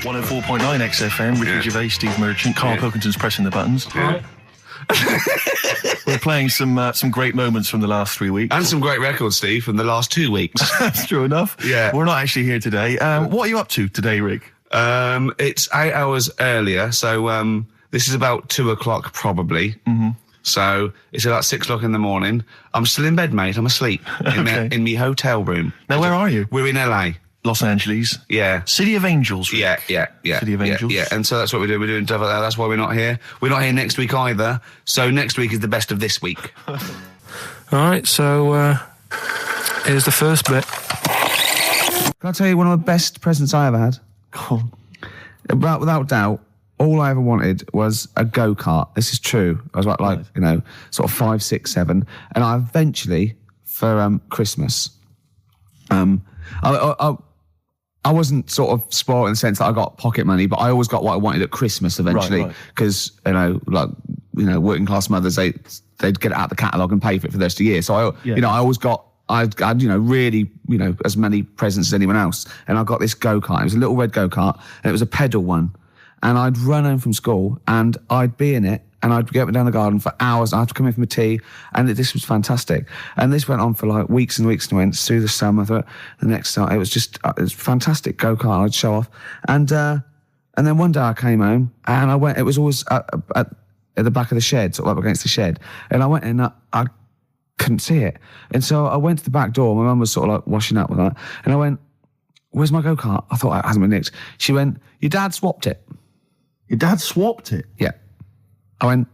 104.9 XFM, Ricky Gervais, Steve Merchant, Carl Pilkington's pressing the buttons. Yeah. We're playing some great moments from the last 3 weeks. And some great records, Steve, from the last 2 weeks. That's true enough. Yeah. We're not actually here today. What are you up to today, Rick? It's 8 hours earlier, so this is about 2 o'clock probably. Mm-hmm. So it's about 6 o'clock in the morning. I'm still in bed, mate. I'm asleep in my hotel room. Now, where are you? We're in LA. Los Angeles. Yeah. City of Angels, Rick. Yeah. City of Angels. Yeah, and so that's what we're doing. We're doing stuff like that. That's why we're not here. We're not here next week either. So next week is the best of this week. All right, so here's the first bit. Can I tell you one of the best presents I ever had? Go on. Without doubt, all I ever wanted was a go-kart. This is true. I was like sort of 5, 6, 7. And I eventually, for Christmas, I wasn't sort of spoiled in the sense that I got pocket money, but I always got what I wanted at Christmas eventually. Because, working class mothers, they'd get it out the catalogue and pay for it for the rest of the year. So, I always got, I had really, as many presents as anyone else. And I got this go-kart. It was a little red go-kart, and it was a pedal one. And I'd run home from school, and I'd be in it, and I'd get up and down the garden for hours. I had to come in for my tea, and this was fantastic. And this went on for like weeks and weeks and went through the summer. The next time, it was fantastic go-kart. I'd show off, and then one day I came home, and I went. It was always at the back of the shed, sort of up against the shed, and I went in. I couldn't see it, and so I went to the back door. My mum was sort of like washing up with that, and I went, "Where's my go-kart?" I thought it hasn't been nicked. She went, "Your dad swapped it." Your dad swapped it? Yeah. I went,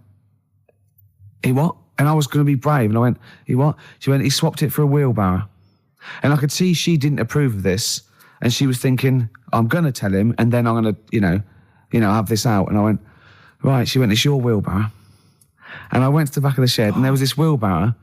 he what? And I was going to be brave. And I went, he what? She went, he swapped it for a wheelbarrow. And I could see she didn't approve of this. And she was thinking, I'm going to tell him, and then I'm going to, have this out. And I went, right. She went, it's your wheelbarrow. And I went to the back of the shed, and there was this wheelbarrow.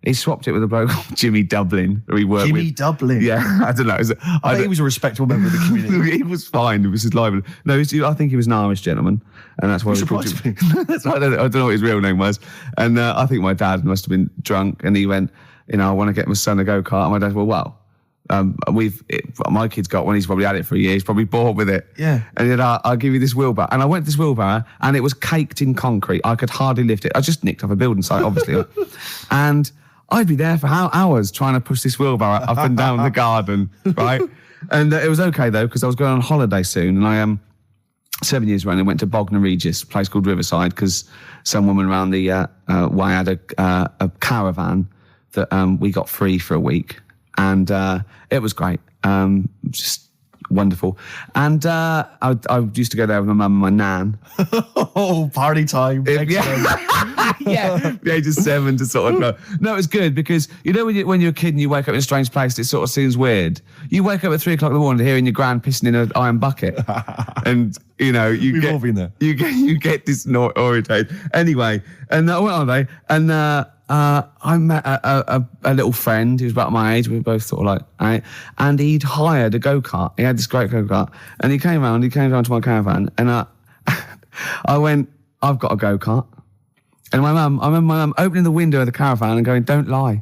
He swapped it with a bloke called Jimmy Dublin, who he worked with. Jimmy Dublin? Yeah, I don't know. I think he was a respectable member of the community. He was fine. It was his life. No, I think he was an Irish gentleman, and that's why we surprised me. I don't know what his real name was. And I think my dad must have been drunk, and he went, I want to get my son a go-kart. And my dad went, my kid's got one. He's probably had it for a year. He's probably bored with it. Yeah. And he said, I'll give you this wheelbarrow. And I went to this wheelbarrow, and it was caked in concrete. I could hardly lift it. I just nicked off a building site, obviously. And I'd be there for hours trying to push this wheelbarrow up and down the garden, right? And it was okay, though, because I was going on holiday soon, and I 7 years running, went to Bognor Regis, a place called Riverside, because some woman around the way had a caravan that we got free for a week, and it was great, just wonderful. And I used to go there with my mum and my nan. Oh, party time. The age of 7 to sort of know. No, it was good because, when you're a kid and you wake up in a strange place, it sort of seems weird. You wake up at 3 o'clock in the morning hearing your gran pissing in an iron bucket. And, We've all been there. You get disorientated. Anyway, and I went on holiday, and I met a little friend who was about my age. We were both sort of like, and he'd hired a go-kart. He had this great go-kart, and he came around to my caravan, and I went, I've got a go-kart. And I remember my mum opening the window of the caravan and going, don't lie.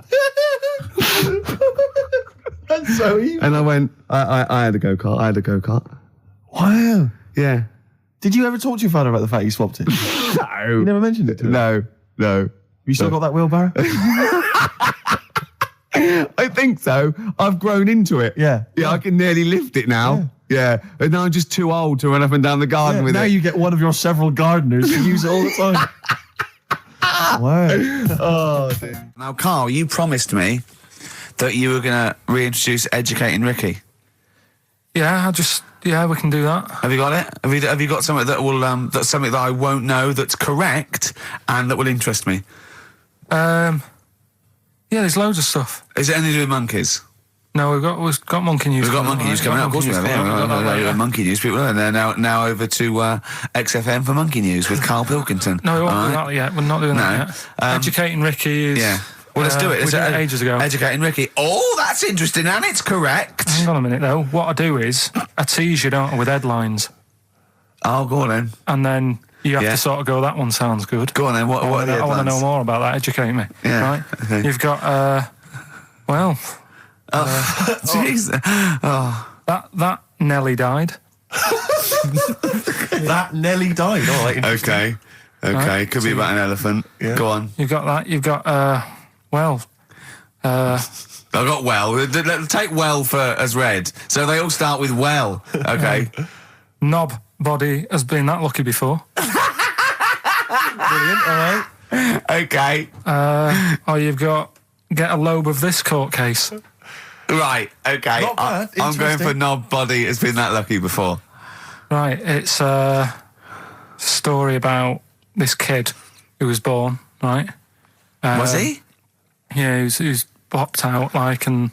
That's so evil. And I went, I had a go-kart. Wow. Yeah. Did you ever talk to your father about the fact he swapped it? No. You never mentioned it to him? No. You still got that wheelbarrow? I think so. I've grown into it. Yeah. Yeah, I can nearly lift it now. Yeah. And now I'm just too old to run up and down the garden with it. Now you get one of your several gardeners to use it all the time. Wow. Oh, dear. Now, Carl, you promised me that you were going to reintroduce Educating Ricky. Yeah, we can do that. Have you got it? Have you got something that will that's something that I won't know that's correct and that will interest me? Yeah, there's loads of stuff. Is it anything to do with monkeys? No, we've got monkey news. We've got monkey news coming out. Of course we have. Yeah, monkey news people. And they're now over to XFM for monkey news with Carl Pilkington. No, we won't do that yet. We're not doing that yet. Educating Ricky is... Yeah. Well, let's do it. We did it ages ago. Educating Ricky. Oh, that's interesting, and it's correct. Hang on a minute, though. What I do is I tease you, don't I, with headlines. Oh, go on then. And then you have to sort of go, that one sounds good. Go on then. What are the headlines? I want to know more about that. Educate me. Yeah. Right? Okay. You've got, jeez. That Nelly died. That Nelly died. All right. Okay. Right, Could be about an elephant. Yeah. Go on. You've got that. You've got, well... I got well. Take well for as read. So they all start with well. Okay. Knob body has been that lucky before. Brilliant. All right. Okay. Or you've got get a lobe of this court case. Right. Okay. Not bad. I'm going for Interesting. knob body has been that lucky before. Right, it's a story about this kid who was born, right? Was he? Yeah, he was popped out, like, and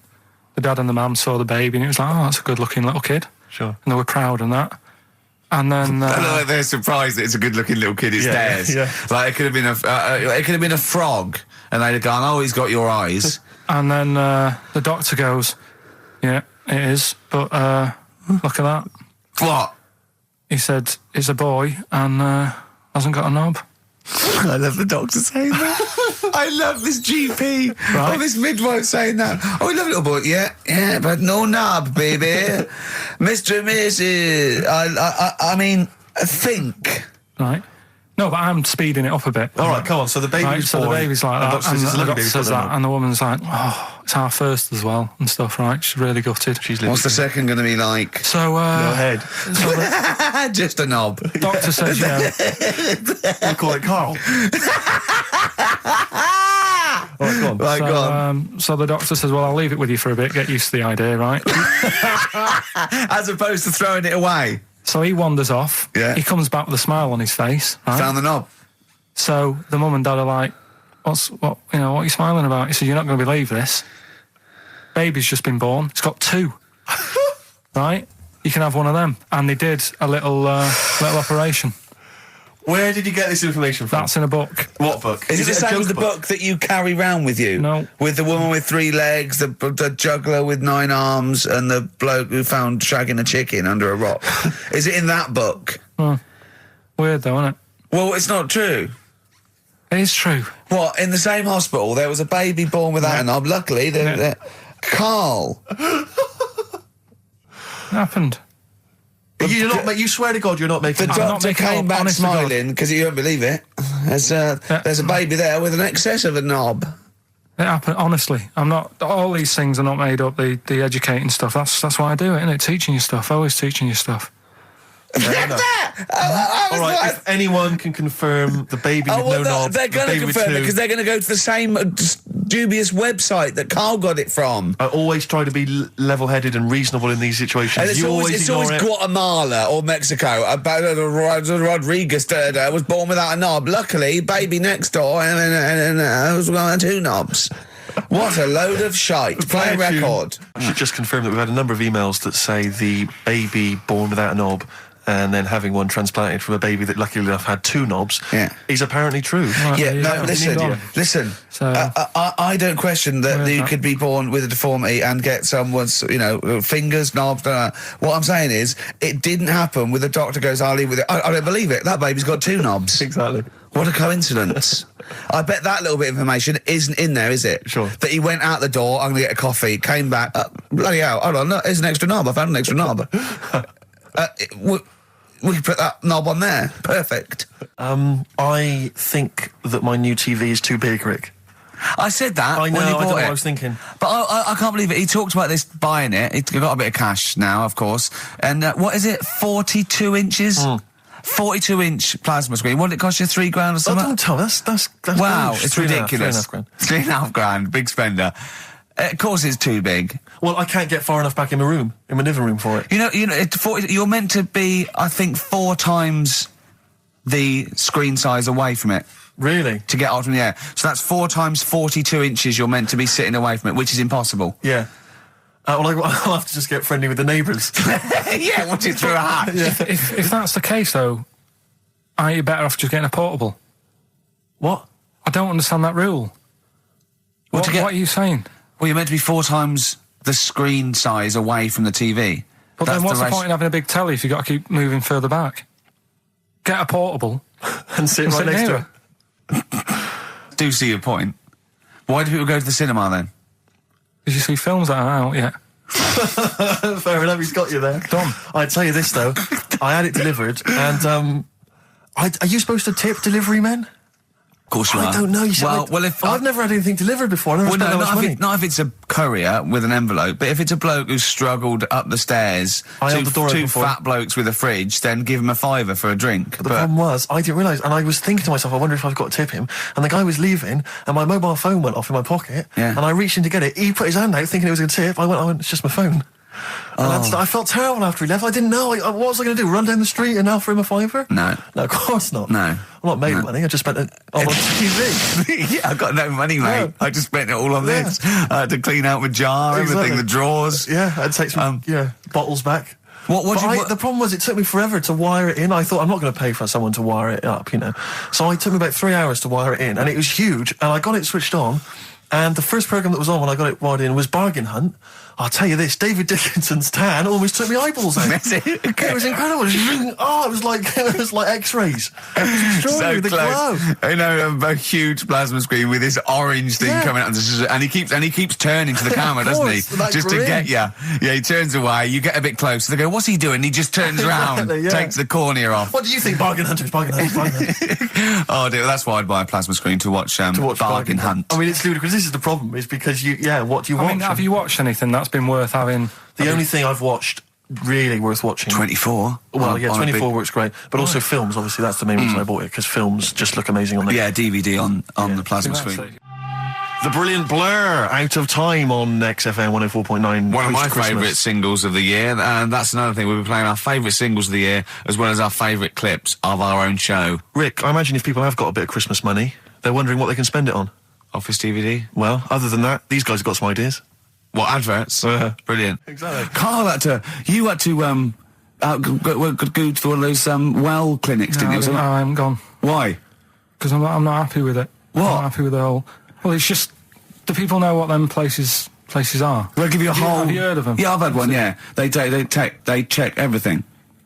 the dad and the mum saw the baby, and it was like, oh, that's a good-looking little kid. Sure. And they were proud and that. And then... I know they're surprised that it's a good-looking little kid. It's theirs. Yeah. Like it could have been a frog, and they'd have gone, "Oh, he's got your eyes." And then the doctor goes, yeah, it is, but look at that. What? He said, it's a boy and hasn't got a knob. I love the doctor saying that. I love this GP Right. or this midwife saying that. Oh, we love little boy. Yeah, but no knob, baby. Mr. and Mrs. I mean, think. Right? No, but I'm speeding it up a bit. All right, come on. So the baby's Right, so the born, baby's like that, doctor and says, the "Look, doctor baby's says got a that, knob." and the woman's like, oh, it's our first as well, and stuff, right? She's really gutted. She's What's the living. second going to be like? So, Go ahead. so the Just a knob. doctor says, you know, We call it Carl. All right, go on. Right, go on. so the doctor says, well, I'll leave it with you for a bit, get used to the idea, right? As opposed to throwing it away. So he wanders off. Yeah. He comes back with a smile on his face, right? Found the knob. So the mum and dad are like, what are you smiling about? He said, you're not going to believe this. Baby's just been born. It's got two. Right? You can have one of them. And they did a little operation. Where did you get this information from? That's in a book. What book? Is it the a same joke as the book that you carry round with you? No. With the woman with 3 legs, the juggler with 9 arms, and the bloke who found shagging a chicken under a rock. Is it in that book? Weird though, isn't it? Well, it's not true. It is true. What, in the same hospital, there was a baby born without a knob. Luckily, Carl. It happened. You swear to God you're not making The this up. not doctor making it came up, back honest to God. smiling because you don't believe it. There's a baby there with an excess of a knob. It happened, honestly. I'm not, all these things are not made up, the educating stuff. That's why I do it, isn't it? Teaching you stuff, always teaching you stuff. All right, if anyone can confirm the baby with no knob, they're the going to baby with confirm it two, because they're going to go to the same dubious website that Carl got it from. I always try to be level-headed and reasonable in these situations. And it's You always ignore it. Guatemala or Mexico. Rodriguez was born without a knob. Luckily, baby next door and was one 2 knobs. What a load of shite. Play a record. I should just confirm that we've had a number of emails that say the baby born without a knob and then having one transplanted from a baby that luckily enough had 2 knobs is apparently true. Right, Yeah, there you no, go. listen. So- I don't question that you could be born with a deformity and get someone's, fingers, knobs. What I'm saying is, it didn't happen with the doctor goes, I'll leave with it. I don't believe it. That baby's got 2 knobs. Exactly. What a coincidence. I bet that little bit of information isn't in there, is it? Sure. That he went out the door, I'm going to get a coffee, came back, bloody hell, hold on, look, here's an extra knob. I found an extra knob. We can put that knob on there. Perfect. I think that my new TV is too big, Rick. I said that I know, when he I don't know bought what it. I was thinking. But I can't believe it. He talked about this buying it. He's got a bit of cash now, of course. And what is it? 42 inches? 42-inch plasma screen. What did it cost you? $3,000 or Oh, something? don't tell me. That's Wow, gross. it's 3.5 ridiculous. grand. $3,500, big spender. Of course, it's too big. Well, I can't get far enough back in my living room for it. You're meant to be, I think, 4 times the screen size away from it Really? to get out from the air. So that's 4 times 42 inches. You're meant to be sitting away from it, which is impossible. Yeah. Well, I'll have to just get friendly with the neighbours. Yeah, watch it through a hat. If that's the case, though, aren't you better off just getting a portable? What? I don't understand that rule. What are you saying? Well, you're meant to be 4 times the screen size away from the TV. But then what's the point in having a big telly if you've got to keep moving further back? Get a portable And sit and right sit next near to it. it. Do see your point. Why do people go to the cinema then? Did you see films that are out yet? Fair enough, he's got you there. Done. I tell you this though, I had it delivered, and are you supposed to tip delivery men? Of course you are. I don't know. You see, I've never had anything delivered before. I never spent that much money. Not if it's a courier with an envelope, but if it's a bloke who's struggled up the stairs, two fat blokes with a fridge, then give him a £5 for a drink. But the problem was, I didn't realise, and I was thinking to myself, I wonder if I've got to tip him. And the guy was leaving, and my mobile phone went off in my pocket, and I reached in to get it. He put his hand out, thinking it was a tip. I went, it's just my phone. And I felt terrible after he left. I didn't know. What was I going to do? Run down the street and offer him a £5? No, of course not. No, I'm not made of money. I just spent it on TV. Yeah, I've got no money, mate. No. I just spent it all on this. I had to clean out my jar, everything, the drawers. Yeah, I'd take some bottles back. The problem was it took me forever to wire it in. I thought, I'm not going to pay for someone to wire it up, So it took me about 3 hours to wire it in, and it was huge, and I got it switched on, and the first programme that was on when I got it wired in was Bargain Hunt. I'll tell you this, David Dickinson's tan almost took me eyeballs out. It was incredible. It was like X-rays. It was extraordinary, the glow. A huge plasma screen with this orange thing coming out, and he keeps turning to the camera, doesn't he? Just to get you. Yeah, he turns away. You get a bit closer. They go, "What's he doing?" He just turns around, takes the cornea off. What do you think, Bargain Hunters? Oh dear, that's why I'd buy a plasma screen to watch Bargain Hunt. I mean, it's ludicrous. This is the problem, is because what do you watch? I mean, have you watched anything that's been worth having? The only thing I've watched really worth watching. 24. Well, 24 works great, but also films. Obviously, that's the main reason I bought it, because films just look amazing on the DVD on the plasma screen. The Brilliant Blur, Out of Time on XFM 104.9. One of my favourite singles of the year, and that's another thing. We'll be playing our favourite singles of the year, as well as our favourite clips of our own show. Rick, I imagine if people have got a bit of Christmas money, they're wondering what they can spend it on. Office DVD? Well, other than that, these guys have got some ideas. What, adverts? Brilliant. Exactly. Carl had to go to one of those well clinics, didn't you? I'm gone. Why? Because I'm not happy with it. What? I'm not happy with the whole. Well, it's just, do people know what them places are? They'll give you a whole. Have you heard of them? Yeah, I've had one. Yeah, they check everything.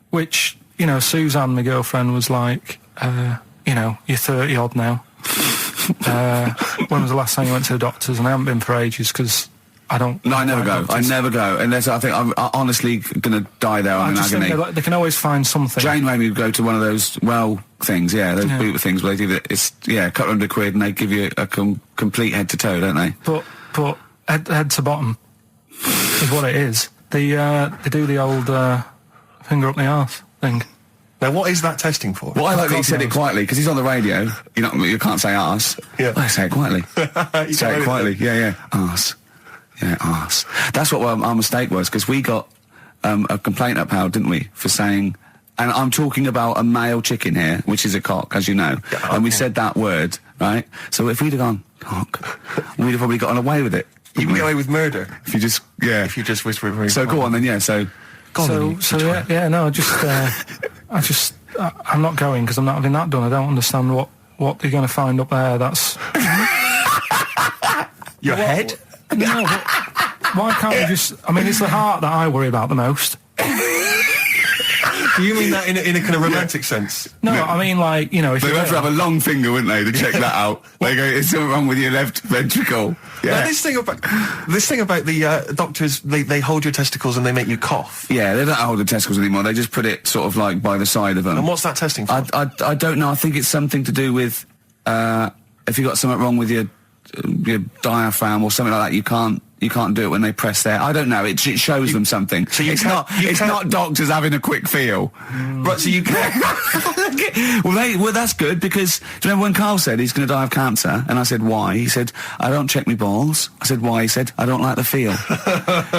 Which, Suzanne, my girlfriend, was like, you're 30 odd now. When was the last time you went to the doctors? And I haven't been for ages because I don't. No, I never go. Doctors. I never go unless I think I'm honestly going to die there in agony. They can always find something. Jane made me go to one of those things. Yeah, those boot things where they do it. It's a couple £100 and they give you a complete head to toe, don't they? But head to bottom is what it is. They do the old finger up the arse thing. Now, what is that testing for? Well, I like that he said it quietly, because he's on the radio. You can't say arse. Yeah. I say it quietly. Say it quietly. Yeah. Arse. Yeah, arse. That's what our mistake was, because we got a complaint upheld, didn't we, for saying... And I'm talking about a male chicken here, which is a cock, as you know. Yeah, and we said that word, right? So if we'd have gone, cock, we'd have probably gotten away with it. You can get away with murder. If you just whisper it very So go on then, yeah, so... I'm not going because I'm not having that done. I don't understand what they're going to find up there. That's your head. No, but why can't we just? I mean, it's the heart that I worry about the most. Do you mean that in a kind of romantic sense? No, I mean if they have to have a long finger, wouldn't they, to check that out? They go, "Is something wrong with your left ventricle?" Yeah. Now, this thing about the doctors, they hold your testicles and they make you cough. Yeah, they don't hold the testicles anymore. They just put it sort of like by the side of them. And what's that testing for? I don't know. I think it's something to do with if you got something wrong with your diaphragm or something like that. You can't do it when they press there. I don't know. It shows them something. So it's not doctors having a quick feel. Right, so you can't... well, that's good, because do you remember when Carl said he's going to die of cancer? And I said, why? He said, I don't check my balls. I said, why? He said, I don't like the feel.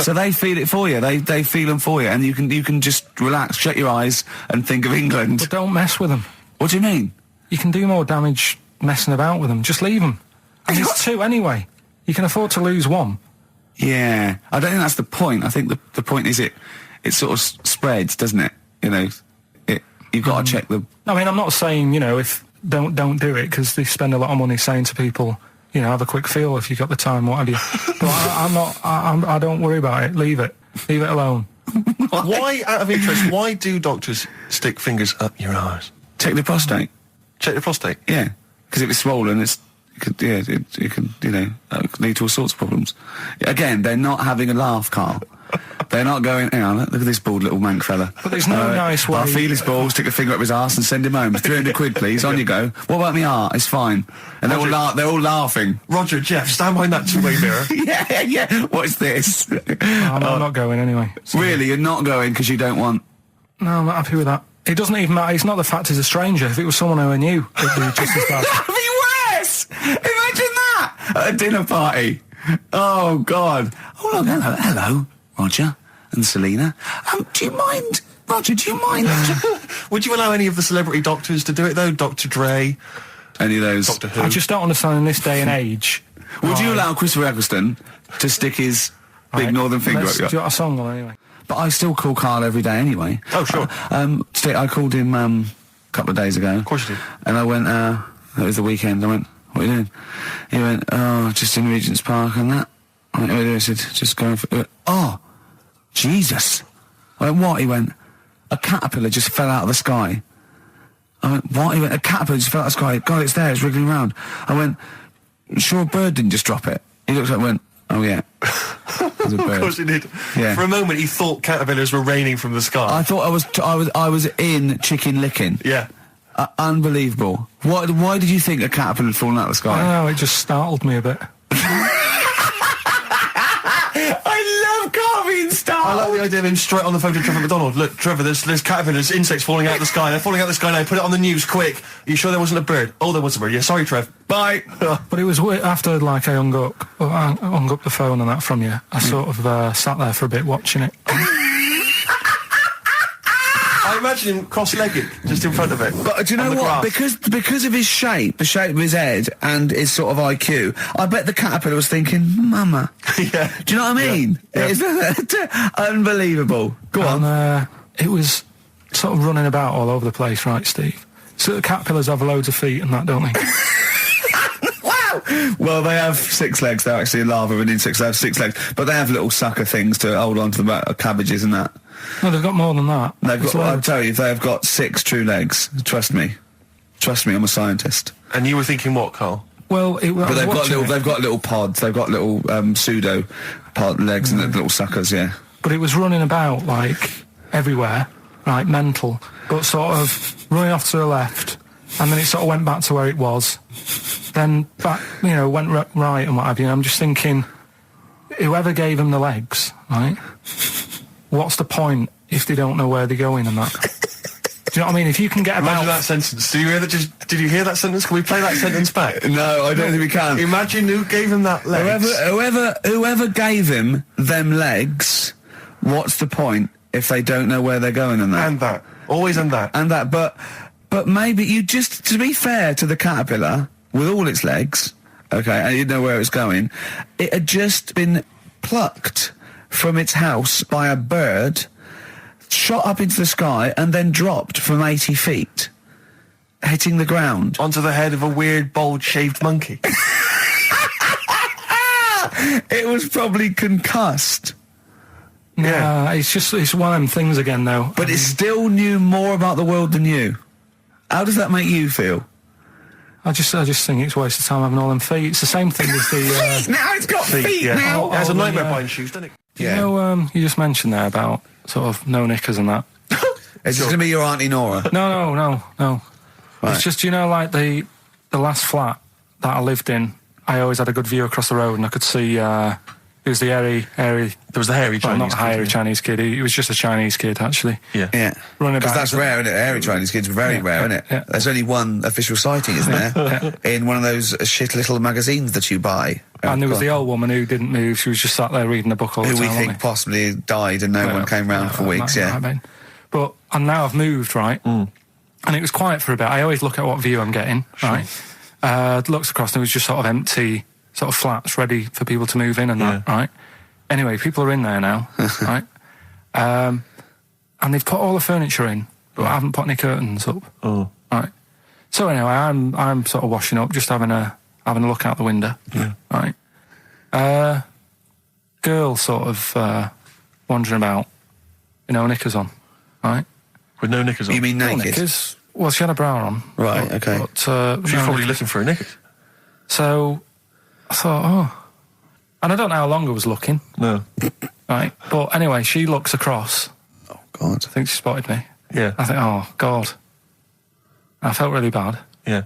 So they feel it for you. They feel them for you. And you can just relax, shut your eyes and think of England. But don't mess with them. What do you mean? You can do more damage messing about with them. Just leave them. And there's two anyway. You can afford to lose one. Yeah, I don't think that's the point. I think the point is it sort of spreads, doesn't it? You've got to check the... I mean, I'm not saying, if don't do it, because they spend a lot of money saying to people, have a quick feel if you've got the time, what have you. But I don't worry about it. Leave it alone. Why, out of interest, why do doctors stick fingers up your arse? Check the prostate. Check the prostate? Yeah, because if it's swollen, it could lead to all sorts of problems. Again, they're not having a laugh, Carl. They're not going, hang on, look at this bald little mank fella. But there's no nice way. I'll feel his balls, stick a finger up his arse and send him home. 300 quid, please, on you go. What about me art? It's fine. And they're all laughing. Roger, Jeff, stand behind that two-way mirror. yeah. What's this? I'm not going anyway. So. Really? You're not going because you don't want... No, I'm not happy with that. It doesn't even matter. It's not the fact he's a stranger. If it was someone who I knew, it'd be just as bad. That'd be worse! Imagine that! At a dinner party. Oh, God. Oh, look, hello, Roger and Selena. Do you mind... Roger, do you mind... Would you allow any of the celebrity doctors to do it, though? Dr. Dre? Any of those? Doctor Who? I just don't understand in this day and age. Would you allow Christopher Eccleston to stick his big northern finger up your... Do you want a song on anyway? But I still call Carl every day anyway. Oh, sure. I called him a couple of days ago. Of course you did. And I went, it was the weekend, I went, what are you doing? He went, oh, just in Regent's Park and that. I went, what are you doing? I said, just going for... oh, Jesus. I went, what? He went, a caterpillar just fell out of the sky. I went, what? He went, a caterpillar just fell out of the sky. God, it's there, it's wriggling around. I went, sure a bird didn't just drop it. He looked up and went, oh, yeah. Of course he did. Yeah. For a moment, he thought caterpillars were raining from the sky. I thought I was in Chicken Licking. Yeah. Unbelievable. Why did you think a caterpillar had fallen out of the sky? I don't know, it just startled me a bit. I love Carl being startled. I like the idea of him straight on the phone to Trevor McDonald. Look, Trevor, there's caterpillars, insects falling out of the sky. They're falling out of the sky now. Put it on the news, quick. Are you sure there wasn't a bird? Oh, there was a bird. Yeah, sorry, Trev. Bye. But it was after, like, I hung up the phone and that from you. I sort of sat there for a bit watching it. I imagine him cross-legged, just in front of it. But do you know what? Because of his shape, the shape of his head, and his sort of IQ, I bet the caterpillar was thinking, Mama. Yeah. Do you know what I mean? Yeah. It's unbelievable. Go on. It was sort of running about all over the place, right, Steve? So the caterpillars have loads of feet and that, don't they? Wow! Well, they have 6 legs. They're actually larvae and insects. They have 6 legs. But they have little sucker things to hold on to the cabbages and that. No, they've got more than that. I'll tell you, they've got 6 true legs. Trust me. Trust me, I'm a scientist. And you were thinking what, Carl? Well, but they've got little pods. They've got little pseudo pod legs and little suckers. Yeah. But it was running about like everywhere, right? Mental, but sort of running off to the left, and then it sort of went back to where it was. Then back, went right and what have you. And I'm just thinking, whoever gave them the legs, right? What's the point if they don't know where they're going and that? Do you know what I mean? If you can get about... Imagine that sentence. Did you hear that sentence? Can we play that sentence back? No, I don't think we can. Imagine who gave him that legs. Whoever gave him them legs, what's the point if they don't know where they're going and that? And that. Always and that. And that, but maybe you just, to be fair to the caterpillar, with all its legs, okay, and you didn't know where it was going, it had just been plucked from its house by a bird, shot up into the sky, and then dropped from 80 feet, hitting the ground. Onto the head of a weird, bold-shaved monkey. It was probably concussed. Yeah, it's one of them things again, though. But it still knew more about the world than you. How does that make you feel? I just think it's a waste of time having all them feet. It's the same thing as the... feet! Now it's got feet now! It has a nightmare buying shoes, doesn't it? Yeah. You know, you just mentioned there about sort of no knickers and that. Is this going to be your Auntie Nora? No. Right. It's just, like the last flat that I lived in, I always had a good view across the road and I could see... it was the hairy... There was the hairy Chinese not the hairy Chinese kid. He was just a Chinese kid, actually. Yeah. Running about. Because that's rare, isn't it? Hairy Chinese kids are very rare, isn't it? Yeah. There's only one official sighting, isn't there? In one of those shit little magazines that you buy. And there was the old woman who didn't move. She was just sat there reading a book all the time. Who we think possibly died and no one came round for weeks, But now I've moved, right? And it was quiet for a bit. I always look at what view I'm getting, right? Looks across and it was just sort of empty, sort of flats ready for people to move in and that, right? Anyway, people are in there now, right? And they've put all the furniture in, but I haven't put any curtains up. Oh. Right. So anyway, I'm sort of washing up, just having a look out the window. Yeah. Right. Girl sort of wandering about, knickers on, right? With no knickers on? You mean naked? No knickers. Well, she had a bra on. Right, okay. But, she's probably looking for a knickers. So I thought, and I don't know how long I was looking. No. Right, but anyway, she looks across. Oh, God. I think she spotted me. Yeah. I think, oh, God. I felt really bad. Yeah.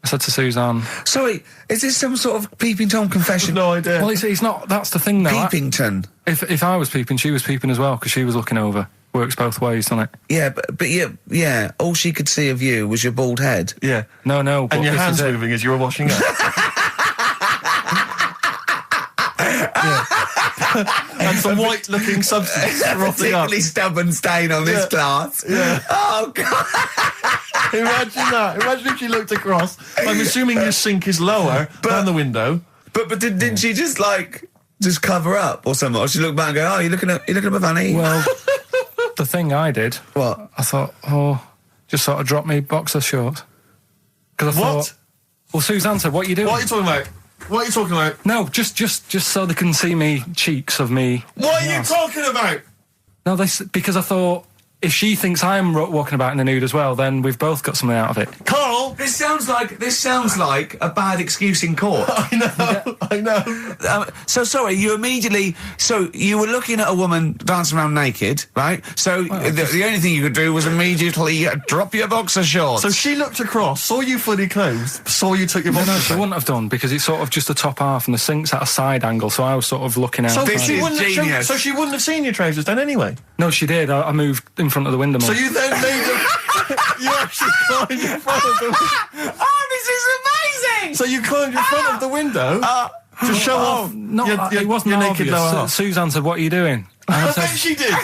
I said to Suzanne... Sorry, is this some sort of Peeping Tom confession? No idea. Well, he's not... That's the thing, though. Peepington. If I was peeping, she was peeping as well, because she was looking over. Works both ways, doesn't it? Yeah, but yeah, all she could see of you was your bald head. Yeah. No, but and your this hands is it. moving as you were washing up. And some white-looking substance frothing up. Particularly stubborn stain on this glass. Yeah. Oh, God. Imagine that. Imagine if she looked across. I'm assuming your sink is lower than the window. But didn't she just cover up or something? Or she looked back and go, oh, you looking at my fanny? Well, the thing I did... What? I thought, just sort of drop me boxer shorts. Because I thought... Well, Suzanne said, what are you doing? What are you talking about? What are you talking about? No, just so they can see me cheeks of me. What are you talking about? No, because I thought if she thinks I'm walking about in the nude as well, then we've both got something out of it. Carl, This sounds like a bad excuse in court. I know. So sorry, you were looking at a woman dancing around naked, right? So the only thing you could do was immediately drop your boxer shorts. So she looked across, saw you fully clothed, saw you took your boxer No, she wouldn't have done because it's sort of just the top half and the sink's at a side angle, so I was sort of looking out. So This she is wouldn't genius. so she wouldn't have seen your trousers then anyway. No, she did. I moved in front of the window more. So you then made you actually climbed in front of the window. Oh, this is amazing! So you climbed in front of the window to show off no, your it wasn't your naked obvious. lower half. Suzanne said, what are you doing? And I I said, bet she did.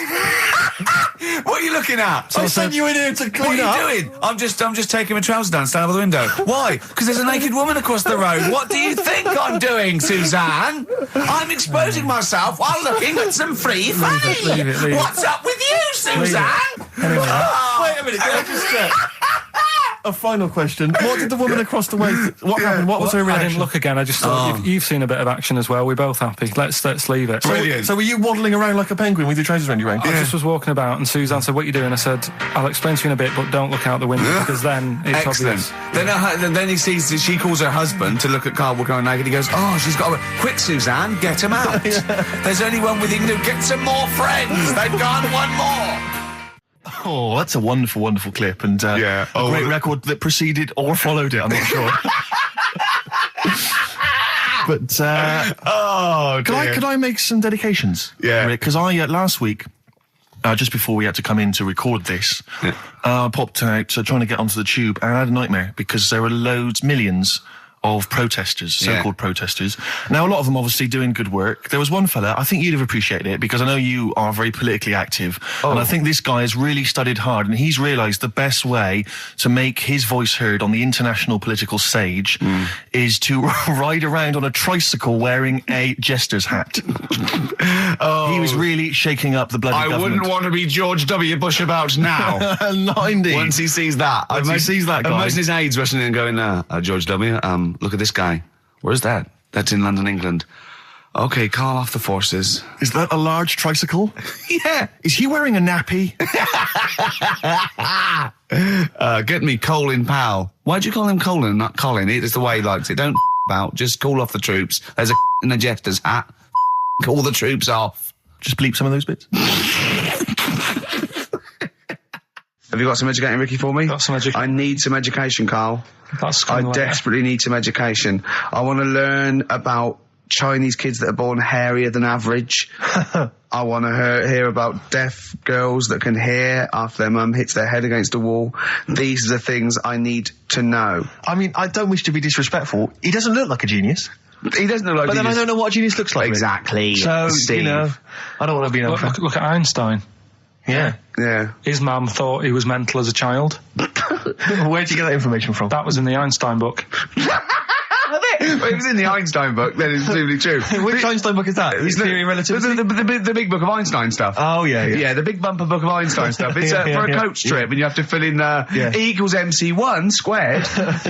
What are you looking at? I sent you in here to clean What up. are you doing? I'm just taking my trousers down, stand over the window. Why? Because there's a naked woman across the road. What do you think I'm doing, Suzanne? I'm exposing myself while looking at some free fame. leave it. What's up with you, Suzanne? Anyway. Wait a minute, can I just check? A final question. What did the woman across the way... What happened? What was her I reaction? didn't look again. I just thought you've seen a bit of action as well. We're both happy. Let's leave it. Brilliant. So were you waddling around like a penguin with your trousers around your ankles? I just was walking about and Suzanne said, what are you doing? I said, I'll explain to you in a bit, but don't look out the window because then it's Excellent. obvious. Then he sees that she calls her husband to look at Carl walking around naked. He goes, oh, she's got a... Quick, Suzanne, get him out. There's only one with him to get some more friends. They've gone one more. Oh, that's a wonderful, wonderful clip, and a great record that preceded or followed it. I'm not sure. But could I make some dedications? Yeah. Because I last week, just before we had to come in to record this, I popped out trying to get onto the tube, and I had a nightmare because there were millions of protesters, so-called protesters. Now, a lot of them obviously doing good work. There was one fella, I think you'd have appreciated it, because I know you are very politically active, and I think this guy has really studied hard, and he's realised the best way to make his voice heard on the international political stage is to ride around on a tricycle wearing a jester's hat. He was really shaking up the bloody government. I wouldn't want to be George W. Bush about now. Not indeed. Once he sees that. Once he sees that guy. Imagine his aides rushing in and going, George W., look at this guy. Where's that? That's in London, England. Okay, call off the forces. Is that a large tricycle? Yeah. Is he wearing a nappy? Get me Colin Powell. Why'd you call him Colin, not Colin? It's the way he likes it. Don't about. Just call off the troops. There's a in a jester's hat. Call the troops off. Just bleep some of those bits. Have you got some educating, Ricky, for me? Got some education. I need some education, Carl. I desperately need some education. I want to learn about Chinese kids that are born hairier than average. I want to hear about deaf girls that can hear after their mum hits their head against a wall. These are the things I need to know. I mean, I don't wish to be disrespectful. He doesn't look like a genius. He doesn't look like But then I don't know what a genius looks like. Exactly. So, Steve. you know, I don't want to be an Look at Einstein. Yeah. Yeah. His mum thought he was mental as a child. Where'd you get that information from? That was in the Einstein book. Well, it was in the Einstein book, then it's presumably true. Which Einstein book is that? His Theory of Relativity? The big book of Einstein stuff. Oh, yeah. Yeah, the big bumper book of Einstein stuff. It's for a coach trip, and you have to fill in E equals MC1 squared,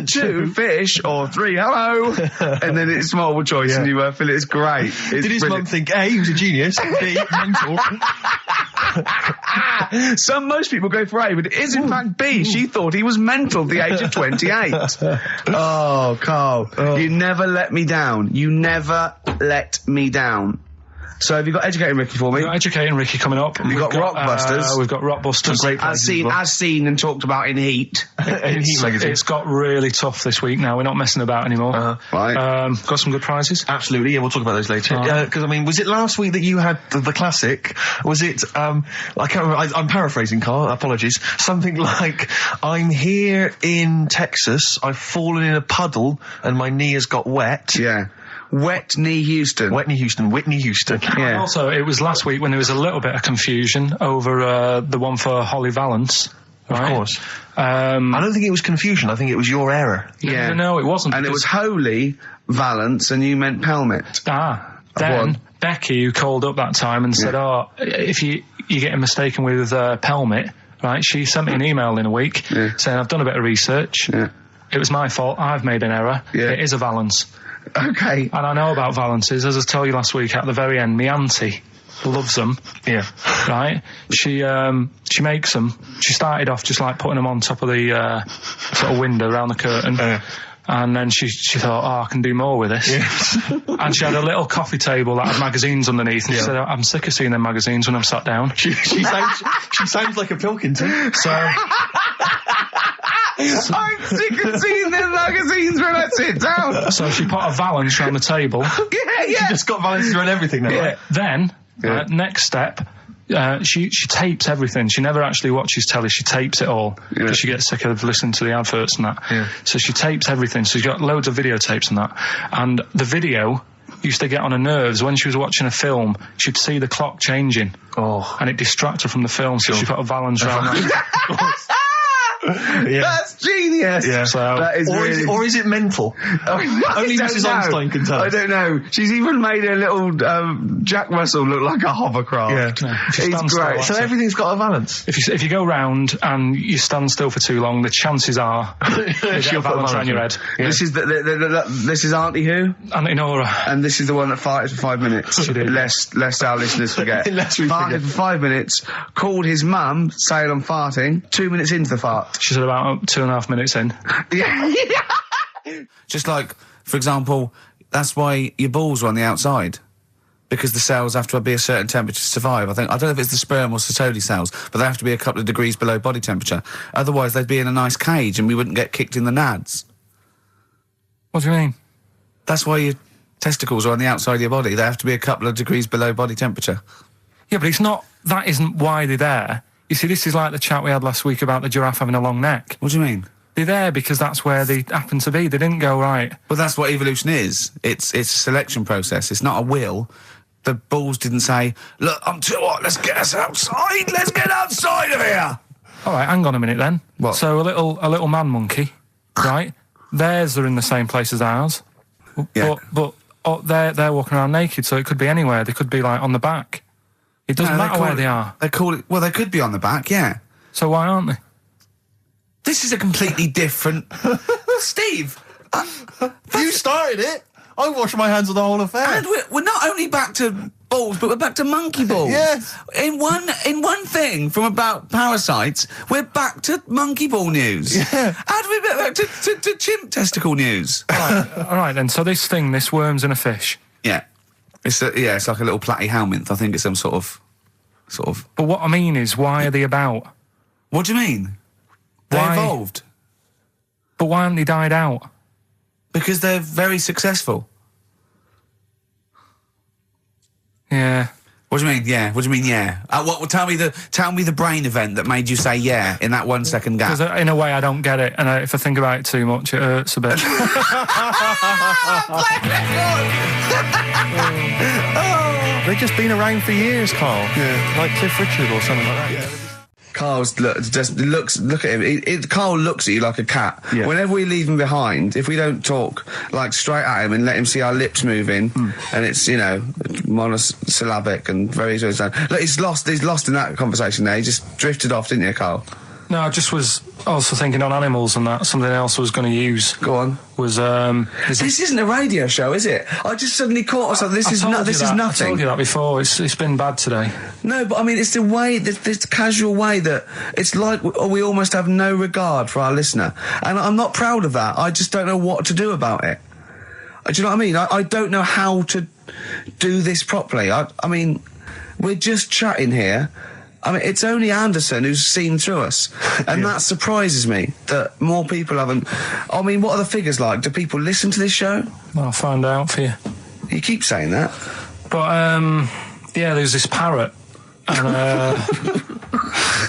2 fish, or 3 hello, and then it's multiple choice, and you fill it. It's great. Did his mum think, A, he was a genius, B, mental? Most people go for A, but it is in fact B. She thought he was mental at the age of 28. Oh, Carl, you never let me down. You never let me down. So have you got Educating Ricky for me? We've got Educating Ricky coming up. We've got Rockbusters. We've got Rockbusters. Great as seen and talked about in Heat. In Heat magazine. It's got really tough this week now. We're not messing about anymore. Right. Got some good prizes. Absolutely, yeah, we'll talk about those later. Because, I mean, was it last week that you had the classic? Was it, I can't remember, I'm paraphrasing, Carl, apologies. Something like, I'm here in Texas, I've fallen in a puddle, and my knee has got wet. Yeah. Wet Knee Houston. Whitney Houston. Yeah. And also, it was last week when there was a little bit of confusion over the one for Holly Valance. Right? Of course. I don't think it was confusion, I think it was your error. Yeah. No, it wasn't. And it was Holy Valance, and you meant Pelmet. Then Becky, who called up that time and said, if you're getting mistaken with Pelmet, right, she sent me an email in a week saying, I've done a bit of research. Yeah. It was my fault. I've made an error. Yeah. It is a Valance. Okay. And I know about Valances. As I told you last week, at the very end, my auntie loves them. Yeah. Right? She makes them. She started off just like putting them on top of the sort of window around the curtain. And then she thought, I can do more with this. Yeah. And she had a little coffee table that had magazines underneath. And she said, I'm sick of seeing them magazines when I'm sat down. She sounds like a Pilkington. So... I'm sick of seeing them magazines when I sit down. So she put a Valance around the table. Yeah. She just got Valances around everything now. Yeah. Then, next step, she tapes everything. She never actually watches telly. She tapes it all because she gets sick of listening to the adverts and that. Yeah. So she tapes everything. So she's got loads of videotapes and that. And the video used to get on her nerves. When she was watching a film, she'd see the clock changing. Oh. And it distracted her from the film. So she put a Valance around that. That's genius. Yeah. So that is or is it mental? Only Mrs. Einstein can tell. I don't know. She's even made a little Jack Russell look like a hovercraft. Yeah. It's great. So everything's got a Valance. If you go round and you stand still for too long, the chances are she'll Valance around your head. Yeah. This is this is Auntie who? Auntie Nora. And this is the one that farted for 5 minutes. She did. Lest our listeners forget. Farted for 5 minutes. Called his mum, saying I'm farting. 2 minutes into the fart. She said about 2.5 minutes in. Yeah. Just like, for example, that's why your balls are on the outside. Because the cells have to be a certain temperature to survive. I don't know if it's the sperm or Sertoli cells, but they have to be a couple of degrees below body temperature. Otherwise, they'd be in a nice cage and we wouldn't get kicked in the nads. What do you mean? That's why your testicles are on the outside of your body. They have to be a couple of degrees below body temperature. Yeah, but that isn't why they're there. You see, this is like the chat we had last week about the giraffe having a long neck. What do you mean? They're there because that's where they happen to be. They didn't go, right. Well, that's what evolution is. It's a selection process. It's not a will. The balls didn't say, look, I'm too hot, let's get us outside. Let's get outside of here. All right, hang on a minute then. What? So a little man monkey, right? Theirs are in the same place as ours. Yeah. But they're walking around naked, so it could be anywhere. They could be, like, on the back. It doesn't matter where they are. They call it... Well, they could be on the back, yeah. So why aren't they? This is a completely different... Steve! You started it! I wash my hands of the whole affair. And we're not only back to balls, but we're back to monkey balls. Yes. In one thing from about parasites, we're back to monkey ball news. Yeah. How do we get back to chimp testicle news? All right then. So this worm's in a fish. Yeah. It's like a little platyhelminth. I think it's some sort of. But what I mean is, why are they about? What do you mean? They Why? evolved. But why haven't they died out? Because they're very successful. Yeah. What do you mean? Yeah. What do you mean? Yeah. Tell me the brain event that made you say yeah in that 1 second gap. Because in a way I don't get it, and if I think about it too much, it hurts a bit. They've just been around for years, Carl. Yeah. Like Cliff Richard or something like that. Yeah. Carl's look at him. Carl looks at you like a cat. Yeah. Whenever we leave him behind, if we don't talk like straight at him and let him see our lips moving, and it's monosyllabic and very look, he's lost in that conversation there. He just drifted off, didn't you, Carl? No, I just was also thinking on animals and that. Something else I was going to use. Go on. Was this isn't a radio show, is it? I just suddenly caught myself. This is nothing. I told you that before. It's been bad today. No, but I mean, it's the way, this casual way that it's like we almost have no regard for our listener, and I'm not proud of that. I just don't know what to do about it. Do you know what I mean? I don't know how to do this properly. I mean, we're just chatting here. I mean, it's only Anderson who's seen through us. And that surprises me, that more people haven't. I mean, what are the figures like? Do people listen to this show? I'll find out for you. You keep saying that. But, there's this parrot. And,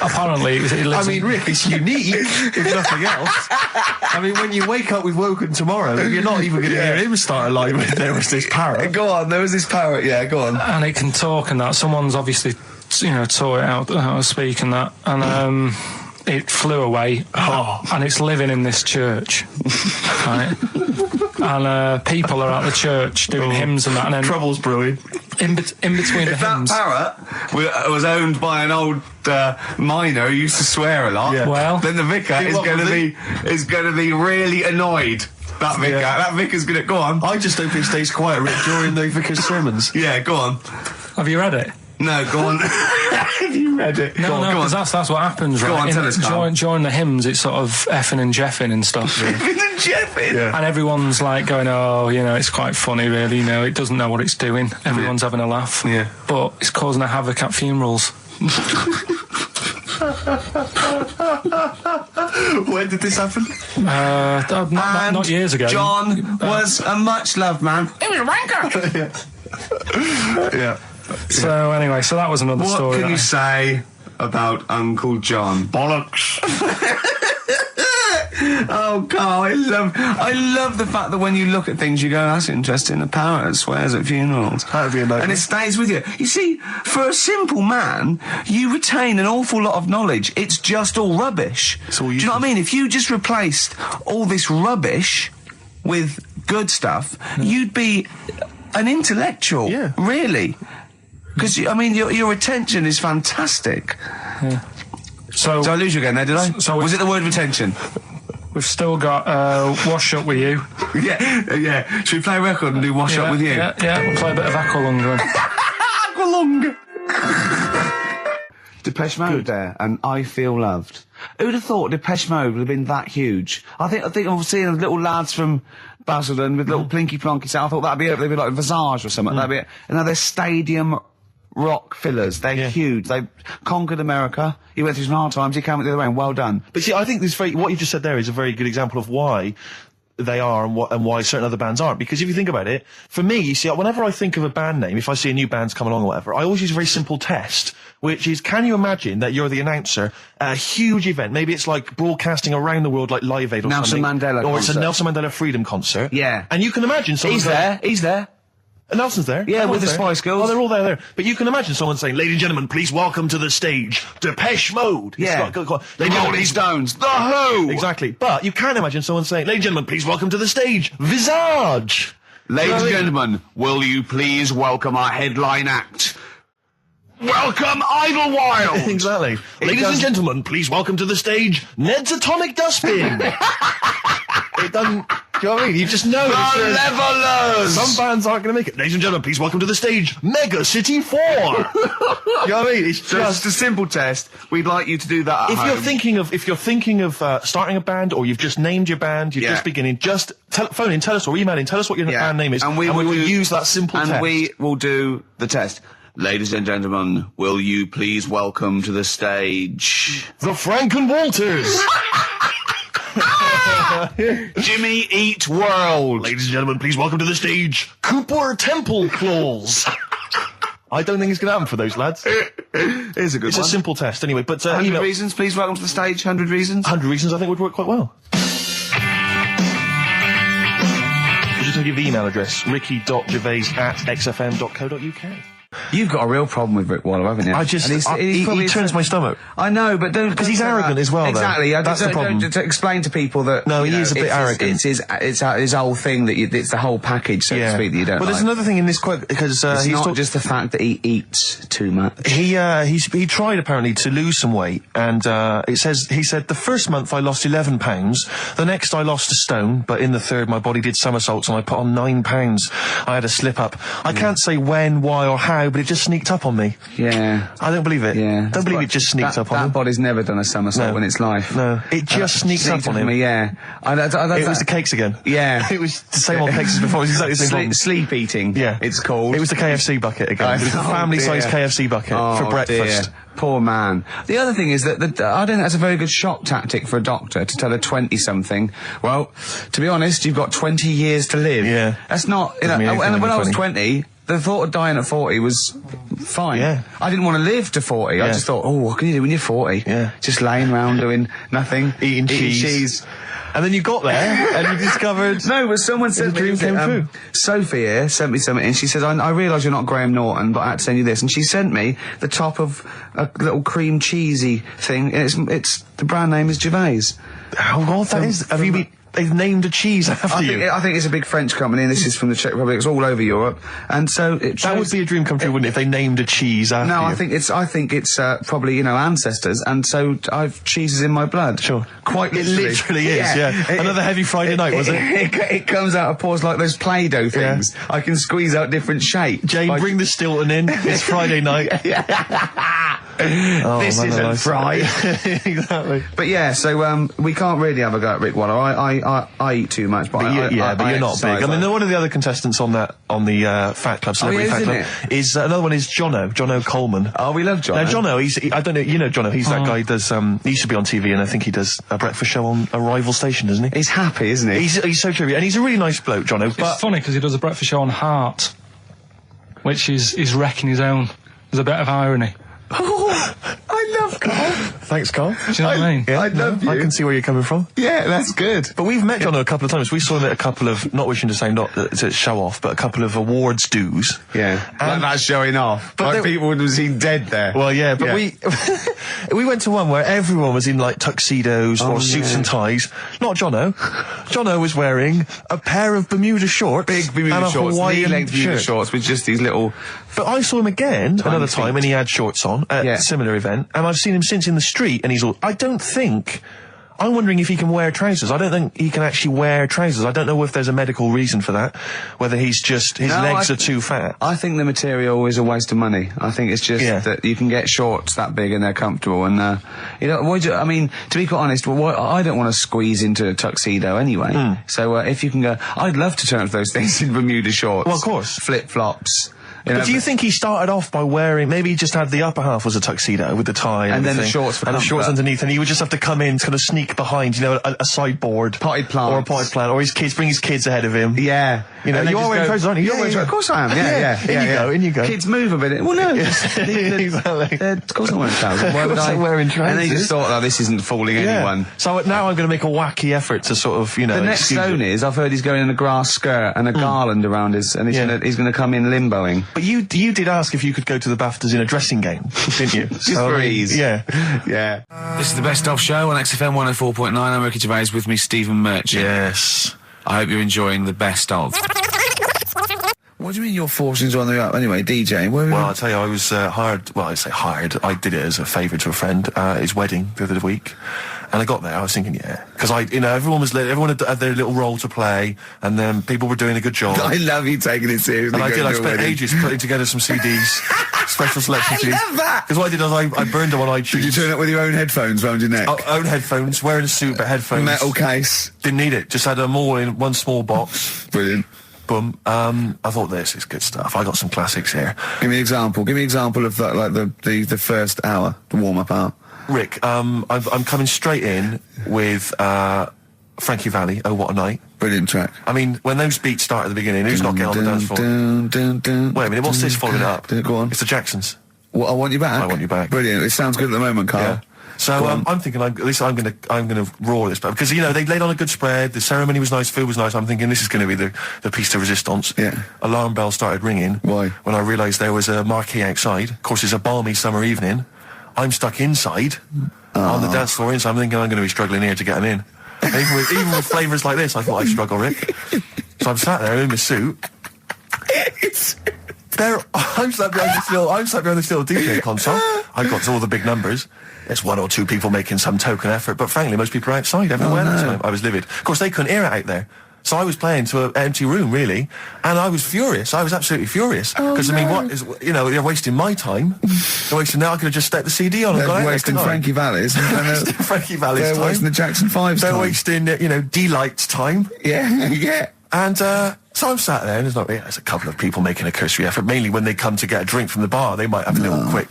apparently, it lives Rick, it's unique, if nothing else. I mean, when you wake up with Woken tomorrow, you're not even going to hear him start a line with there was this parrot. Go on, there was this parrot, yeah, go on. And it can talk and that. Someone's obviously, taught it out how to speak and that. And, it flew away. And it's living in this church. Right? And people are at the church doing hymns and that. And then Trouble's brewing. In between the hymns. That parrot was owned by an old miner who used to swear a lot. Yeah. Well, then the vicar is going to be really annoyed. That vicar, that vicar's going to go on. I just hope he stays quiet, Rick, during the vicar's sermons. Yeah, go on. Have you read it? No, go on. Have you read it? No, because that's what happens, right? Go on, tell us, Carl. During the hymns, it's sort of effing and jeffing and stuff. Effing and jeffing? Yeah. And everyone's like going, it's quite funny, really, it doesn't know what it's doing. Everyone's having a laugh. Yeah. But it's causing a havoc at funerals. When did this happen? Not years ago. John was a much-loved man. He was a wanker! Yeah. So anyway, that was another story. What can you say about Uncle John? Bollocks. Oh, Carl, I love the fact that when you look at things, you go, that's interesting. The parrot swears at funerals. That would be a nightmare. And it stays with you. You see, for a simple man, you retain an awful lot of knowledge. It's just all rubbish. Do you know what I mean? If you just replaced all this rubbish with good stuff, you'd be an intellectual. Yeah. Really. Because, I mean, your attention is fantastic. Yeah. So Did I lose you again there, did I? Was it the word retention? We've still got Wash Up With You. Yeah. Should we play a record and do Wash Up With You? Yeah, we'll play a bit of Aqualung then. Aqualung! Depeche Mode there, and I Feel Loved. Who'd have thought Depeche Mode would have been that huge? I think I've seen little lads from Basildon with little plinky plonky set. I thought that'd be it. They'd be like Visage or something. That'd be it. And now they're stadium rock fillers. They're huge. They conquered America. He went through some hard times. He came out the other way, and well done. But see, I think what you just said there is a very good example of why they are and why certain other bands aren't. Because if you think about it, for me, you see, whenever I think of a band name, if I see a new band's come along or whatever, I always use a very simple test, which is, can you imagine that you're the announcer at a huge event? Maybe it's like broadcasting around the world, like Live Aid or Nelson something. Mandela or concert. It's a Nelson Mandela Freedom concert. Yeah. And you can imagine someone He's there. Nelson's there. Yeah, with the there. Spice Girls. Oh, they're all there. But you can imagine someone saying, ladies and gentlemen, please welcome to the stage, Depeche Mode. Yeah. The Rolling Stones. The Who. Exactly. But you can imagine someone saying, ladies and gentlemen, please welcome to the stage, Visage. Ladies and gentlemen, will you please welcome our headline act? Welcome, Idlewild! Exactly. Ladies and gentlemen, please welcome to the stage, Ned's Atomic Dustbin. It doesn't... Do you know what I mean? You just know. The Levelers! Some bands aren't going to make it. Ladies and gentlemen, please welcome to the stage, Mega City 4. You know what I mean? It's just a simple test. We'd like you to do that at if home. you're thinking of starting a band, or you've just named your band, you're just beginning, just phone in, tell us, or email in, tell us what your band name is, and we will use that simple test. And we will do the test. Ladies and gentlemen, will you please welcome to the stage... the Franken Walters! Jimmy Eat World. Ladies and gentlemen, please welcome to the stage, Cooper Temple Claws. I don't think it's going to happen for those lads. Here's a good It's one. a simple test anyway, but... 100 reasons, please welcome to the stage, 100 reasons. 100 reasons I think would work quite well. I'm just going to give the email address, ricky.gervais@xfm.co.uk. You've got a real problem with Rick Wallow, haven't you? He turns my stomach. I know, but don't... Because he's arrogant as well, Exactly. though. That's the problem. To explain to people that... No, he is a bit arrogant. It's his whole thing, that it's the whole package, so to speak, that you don't Well, there's another thing in this quote, because it's not just the fact that he eats too much. He tried, apparently, to lose some weight, and he said, the first month I lost 11 pounds, the next I lost a stone, but in the third my body did somersaults and I put on 9 pounds. I had a slip up. I can't say when, why or how, but it just sneaked up on me. Yeah. I don't believe it. Yeah. Don't believe it just sneaked up on That him. body's never done a somersault in its life. No. It just sneaked up on him. Me, yeah. It was the cakes again. Yeah. It was the same old cakes as before. It was exactly the same problem. Sleep eating. Yeah. It's called. It was the KFC bucket again. It was the family-sized KFC bucket for breakfast. Dear. Poor man. The other thing is that I don't think that's a very good shock tactic for a doctor to tell a 20-something, well, to be honest, you've got 20 years to live. Yeah. That's not, you know, and when I was 20, the thought of dying at 40 was fine. Yeah. I didn't want to live to 40. I just thought, what can you do when you're 40? Yeah. Just laying around doing nothing. Eating cheese. And then you got there and you discovered... No, but someone said... The dream came true. Sophie here sent me something and she said, I realise you're not Graham Norton, but I had to send you this. And she sent me the top of a little cream cheesy thing. And it's the brand name is Gervais. How odd that is. They've named a cheese after you. I think it's a big French company, and this is from the Czech Republic. It's all over Europe, and so that would be a dream come true, wouldn't it? If they named a cheese after you. No, I think it's probably ancestors, and so I've cheeses in my blood. Sure, quite literally. It literally is. Yeah. Another heavy Friday night, was it? It comes out of pores like those Play-Doh things. Yeah. I can squeeze out different shapes. Jane, bring the Stilton in. It's Friday night. This isn't fried. Exactly. But yeah, so we can't really have a go at Rick Waller. I eat too much, but you're not big. I mean, one of the other contestants on the Fat Club, Celebrity Fat Club, is another one is Jono Coleman. Oh, we love Jono. Now, Jono, I don't know, you know Jono, he's that guy who does, he used to be on TV, and I think he does a breakfast show on a rival station, doesn't he? He's happy, isn't he? He's so trivia, and he's a really nice bloke, Jono. It's funny because he does a breakfast show on Heart, which is wrecking his own. There's a bit of irony. Oh, I love Carl. Thanks, Carl. Do you know what I mean? Yeah, I love you. I can see where you're coming from. Yeah, that's good. But we've met Jono a couple of times. We saw him at a couple of, not wishing to say not to show off, but a couple of awards dues. Yeah, like that's showing off. But like people would have seen dead there. Well, yeah, but we went to one where everyone was in like tuxedos or suits and ties. Not Jono. Jono was wearing a pair of Bermuda shorts, big Bermuda shorts, knee-length Bermuda shorts with just these little. But I saw him again another time, and he had shorts on at a similar event, and I've seen him since in the street, and he's all. I'm wondering if he can wear trousers. I don't think he can actually wear trousers. I don't know if there's a medical reason for that, wheher he's just, his legs are too fat. I think the material is a waste of money. I think it's just that you can get shorts that big and they're comfortable, and, I mean, to be quite honest, I don't want to squeeze into a tuxedo anyway. So, if you can go, I'd love to turn up those things in Bermuda shorts. Well, of course. Flip-flops. But do you think he started off by wearing, maybe he just had the upper half was a tuxedo with the tie and then the shorts and the shorts underneath, and he would just have to come in, kind of sneak behind, a sideboard. Potted plant. Or a potted plant, or bring his kids ahead of him. Yeah. You are wearing trousers, aren't you? You're wearing trousers. Of course I am, In you go. Kids move a bit. Well, no. Exactly. Of course I'm wearing trousers. Why would I? Wearing trousers. And then he just thought, this isn't fooling anyone. So now I'm going to make a wacky effort to sort of, The next zone is, I've heard he's going in a grass skirt and a garland around his, and he's going to come in limboing. But you did ask if you could go to the BAFTAs in a dressing gown, didn't you? Just for ease. Yeah. This is the Best Of Show on XFM 104.9. I'm Ricky Gervais, with me Stephen Merchant. Yes. I hope you're enjoying the Best Of. What do you mean your fortunes are on the up? Anyway, DJ, well, I'll tell you, I was hired. Well, I say hired. I did it as a favour to a friend, his wedding the other week. And I got there, I was thinking, because everyone had their little role to play, and then people were doing a good job. I love you taking it seriously. And I spent ages putting together some CDs, special selection CDs. I love that! Because what I did was I burned them on iTunes. Did you turn up with your own headphones round your neck? Own headphones, wearing a suit, but headphones. Metal case. Didn't need it, just had them all in one small box. Brilliant. Boom. I thought this is good stuff. I got some classics here. Give me an example. Give me an example of that, like the first hour, the warm-up hour. Rick, I'm coming straight in with Frankie Valli, Oh What a Night. Brilliant track. I mean, when those beats start at the beginning, who's not getting on the dance floor? Wait a minute, what's this following it up? Go on. It's the Jacksons. What, I Want You Back? I Want You Back. Brilliant. It sounds good at the moment, Carl. Yeah. So I'm thinking, at least I'm gonna roar this, because they laid on a good spread. The ceremony was nice, food was nice. I'm thinking this is going to be the piece de resistance. Yeah. Alarm bell started ringing. Why? When I realised there was a marquee outside. Of course, it's a balmy summer evening. I'm stuck inside on the dance floor, so I'm thinking I'm going to be struggling here to get them in. And even with flavours like this, I thought I'd struggle, Rick. So I'm sat there in my suit. I'm sat behind this little DJ console. I got to all the big numbers. There's one or two people making some token effort, but frankly, most people are outside everywhere that time. I was livid. Of course, they couldn't hear it out there. So I was playing to an empty room, really, and I was furious. I was absolutely furious. Because, what is, they're wasting my time. They're wasting now. I could have just stuck the CD on and They're wasting Frankie Valli's. Frankie Valli's time. They're wasting the Jackson 5's They're time. wasting, Delight's time. Yeah, yeah. And so I'm sat there, and there's a couple of people making a cursory effort. Mainly when they come to get a drink from the bar, they might have a little quick,